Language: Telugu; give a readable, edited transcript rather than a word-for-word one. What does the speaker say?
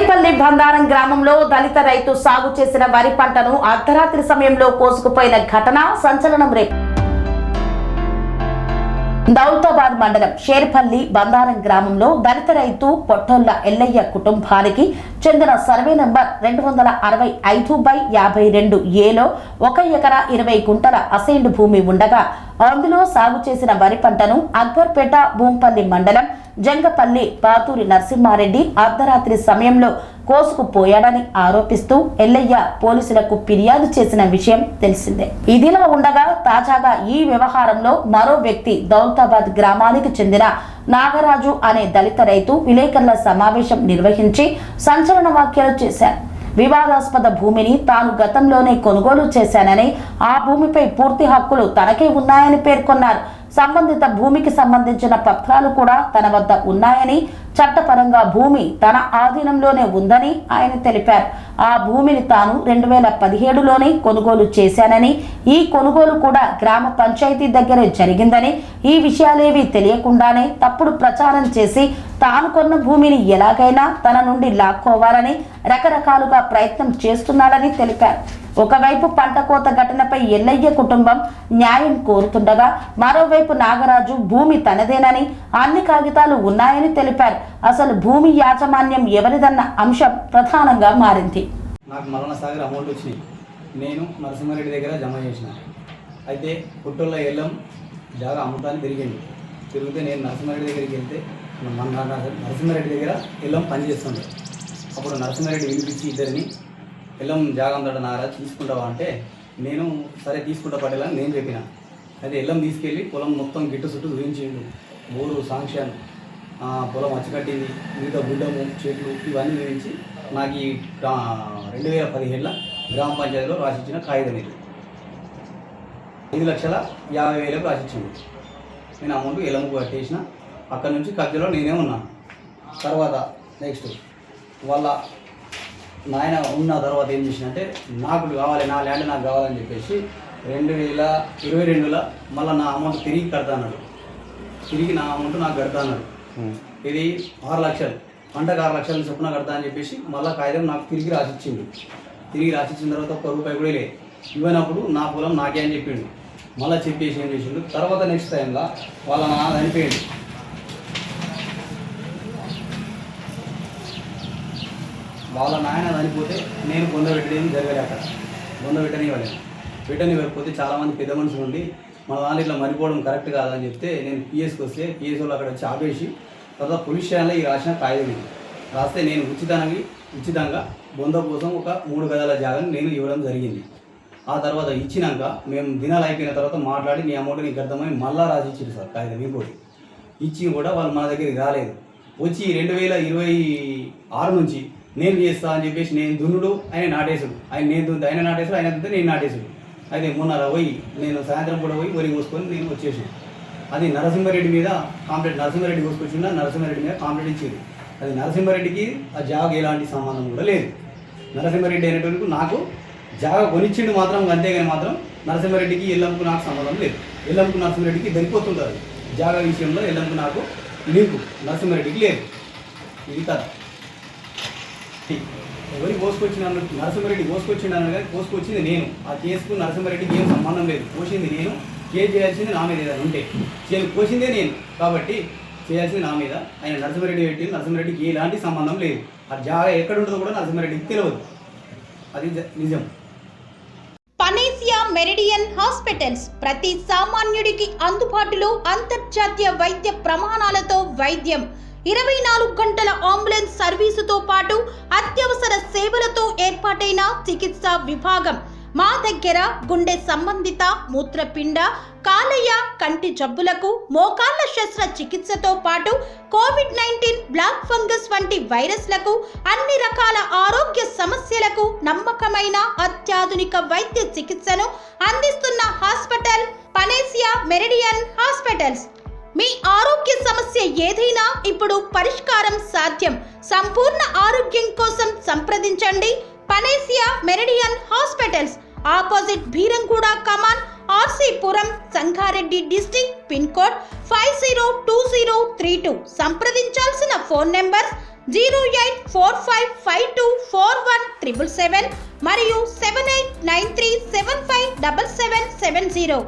షేర్పల్లి బందారం గ్రామంలో దళిత రైతు సాగు చేసిన వరి పంటను అర్ధరాత్రి సమయంలో కోసుకుపోయిన ఘటన సంచలనం రేపు. దౌలతాబాద్ మండలం షేర్పల్లి బందారం గ్రామంలో దళిత రైతు పొట్టొల్ల ఎల్లయ్య కుటుంబానికి చెందిన సర్వే నంబర్ 265/52 ఏలో 1 ఎకరా 20 గుంటల అసైన్డ్ భూమి ఉండగా అందులో సాగు చేసిన వరి పంటను అక్బర్పేట భూంపల్లి మండలం జంగపల్లి పాతూరి నరసింహారెడ్డి అర్ధరాత్రి సమయంలో కోసుకుపోయాడని ఆరోపిస్తూ ఎల్లయ్య పోలీసులకు ఫిర్యాదు చేసిన విషయం తెలిసిందే. ఇదిలా ఉండగా తాజాగా ఈ వ్యవహారంలో మరో వ్యక్తి దౌలతాబాద్ గ్రామానికి చెందిన నాగరాజు అనే దళిత రైతు విలేకరుల సమావేశం నిర్వహించి సంచలన వ్యాఖ్యలు చేశారు. వివాదాస్పద భూమిని తాను గతంలోనే కొనుగోలు చేశానని, ఆ భూమిపై పూర్తి హక్కులు తనకే ఉన్నాయని పేర్కొన్నారు. సంబంధిత భూమికి సంబంధించిన పత్రాలు కూడా తన వద్ద ఉన్నాయని, చట్టపరంగా భూమి తన ఆధీనంలోనే ఉందని ఆయన తెలిపారు. ఆ భూమిని తాను 2017లోనే కొనుగోలు చేశానని, ఈ కొనుగోలు కూడా గ్రామ పంచాయతీ దగ్గరే జరిగిందని, ఈ విషయాలేవి తెలియకుండానే తప్పుడు ప్రచారం చేసి తాను కొన్న భూమిని ఎలాగైనా తన నుండి లాక్కోవాలని రకరకాలుగా ప్రయత్నం చేస్తున్నాడని తెలిపారు. ఒకవైపు పంట కోత ఘటనపై ఎల్లయ్య కుటుంబం న్యాయం కోరుతుండగా, మరోవైపు నాగరాజు భూమి తనదేనని, అన్ని కాగితాలు ఉన్నాయని తెలిపారు. అసలు భూమి యాజమాన్యం ఎవరిదన్న అంశం ప్రధానంగా మారింది. నాకు మరణ సాగర్ అమౌంట్ వచ్చినాయి. నేను నరసింహారెడ్డి దగ్గర జమ చేసిన. అయితే పుట్టోళ్ళ ఎల్లం జాగా అమ్ముతాన్ని తిరిగితే నేను నరసింహారెడ్డి దగ్గరికి వెళ్తే నరసింహారెడ్డి దగ్గర ఎల్లం పని చేస్తుండే. అప్పుడు నరసింహారెడ్డి వినిపించి ఇద్దరిని ఎల్లం జాగా ఉందట నారా తీసుకుంటావా అంటే, నేను సరే తీసుకుంటా పట్టేలని నేను చెప్పిన. అయితే ఎల్లం తీసుకెళ్ళి పొలం మొత్తం గిట్టు చుట్టూ చూపించిండు. బోరు సాంక్షన్, పొలం అచ్చికట్టింది, మిగతా గుడ్డము చెట్లు ఇవన్నీ చూపించి నాకు ఈ 2017 గ్రామ పంచాయతీలో రాసిచ్చిన కాగితం ఇది 5,50,000 రాసిచ్చింది. నేను అమౌంట్ ఎల్లమ్మ కట్టేసిన. అక్కడి నుంచి కబ్జలో నేనే ఉన్నాను. తర్వాత నెక్స్ట్ వాళ్ళ నాయన ఉన్న తర్వాత ఏం చేసినంటే, నాకు కావాలి, నా ల్యాండ్ నాకు కావాలని చెప్పేసి 2022లో మళ్ళీ నా అమౌంట్ తిరిగి కడతాన్నాడు. తిరిగి నా అమౌంట్ నాకు కడతాన్నాడు. ఇది 6 లక్షలు, పంటకు 6 లక్షలు చొప్పున కడతా అని చెప్పేసి మళ్ళీ కాగితం నాకు తిరిగి రాసిచ్చిండు. తిరిగి రాసిచ్చిన తర్వాత ₹1 కూడా లేదు. ఇవ్వనప్పుడు నా పొలం నాకే అని చెప్పిండు. మళ్ళీ చెప్పేసి ఏం చేసిండు, తర్వాత నెక్స్ట్ టైంలో వాళ్ళ నాన్న చనిపోయిండు. వాళ్ళ నాయన చనిపోతే నేను పొందబెట్టేది జరగలే. అక్కడ పెట్టనివ్వకపోతే చాలామంది పెద్ద మనుషులు ఉండి మన దాంట్లో ఇట్లా మరిపోవడం కరెక్ట్ కాదని చెప్తే, నేను పిఎస్కి వస్తే పిఎస్ వాళ్ళు అక్కడ వచ్చి ఆపేసి తర్వాత పోలీస్ స్టేషన్లో ఈ రాసిన కాగితం రాస్తే నేను ఉచితంగా బొంద కోసం ఒక 3 గదాల జాగాని నేను ఇవ్వడం జరిగింది. ఆ తర్వాత ఇచ్చినాక మేము దినాలు అయిపోయిన తర్వాత మాట్లాడి నీ అమౌంట్ నీకు అర్థమని మళ్ళీ రాసి ఇచ్చింది సార్ కాగితం. ఇంకోటి ఇచ్చి కూడా వాళ్ళు మన దగ్గరికి రాలేదు. వచ్చి 2026 నుంచి నేను చేస్తా అని చెప్పేసి నేను దున్నుడు, ఆయన నాటేసుడు, ఆయన నాటేసుడు, ఆయన దున్నితే నేను నాటేసుడు. అయితే మొన్న పోయి నేను సాయంత్రం కూడా పోయి వరి కోసుకొని నేను వచ్చేసాను. అది నరసింహారెడ్డి మీద కాంప్లైంట్, నరసింహారెడ్డి కోసుకొచ్చిందా, నరసింహారెడ్డి మీద కాంప్లైంట్ ఇచ్చేది. అది నరసింహారెడ్డికి ఆ జాగ ఎలాంటి సంబంధం కూడా లేదు. నరసింహారెడ్డి అనేటువంటి నాకు జాగ కొనిచ్చిండు మాత్రం, అంతేగాని మాత్రం నరసింహారెడ్డికి ఎల్లంకు నాకు సంబంధం లేదు. ఎల్లంకు నరసింహారెడ్డికి దరిపోతుంటుంది జాగ విషయంలో. ఎల్లంకు నాకు లింకు నరసింహారెడ్డికి లేదు. ఇది కదా ఎవరికి కోసుకొచ్చినాను, నరసింహారెడ్డి కోసుకొచ్చిండాను, కానీ కోసుకొచ్చింది నేను. ఆ కేసుకు నరసింహారెడ్డికి ఏం సంబంధం లేదు. కోసింది నేను, కేసు చేయాల్సింది నా మీద ఏదైనా ఉంటే కోసిందే నేను, కాబట్టి చేయాల్సింది నా మీద. ఆయన నరసింహారెడ్డి పెట్టి నరసింహారెడ్డికి ఎలాంటి సంబంధం లేదు. ఆ జాగా ఎక్కడ ఉంటుందో కూడా నరసింహారెడ్డికి తెలియదు. అది నిజం. పనేసియా మెరిడియన్ హాస్పిటల్స్ ప్రతి సామాన్యుడికి అందుబాటులో అంతర్జాతీయ వైద్య ప్రమాణాలతో వైద్యం, 24 గంటల అంబులెన్స్ సర్వీసుతో పాటు అత్యవసర సేవలతో ఏర్పాటైన చికిత్సా విభాగం. మా దగ్గర గుండె సంబంధిత, మూత్రపిండ, కాలేయ, కంటి జబ్బులకు, మోకాళ్ల శస్త్రచికిత్సతో పాటు COVID-19, బ్లాక్ ఫంగస్ వంటి వైరస్లకు, అన్ని రకాల ఆరోగ్య సమస్యలకు నమ్మకమైన అత్యాధునిక వైద్య చికిత్సను అందిస్తున్న హాస్పిటల్ పనేసియా మెరిడియన్ హాస్పిటల్స్. మీ ఆరోగ్య సమస్య ఏదైనా ఇప్పుడు పరిష్కారం సాధ్యం. సంపూర్ణ ఆరోగ్యం కోసం సంప్రదించండి Panacea Meridian hospitals, opposite Bheeramguda Kaman, RC Puram, Sangareddy district, pin code 502032. సంప్రదించాల్సిన ఫోన్ నెంబర్ 0845524177 మరియు 7893757770.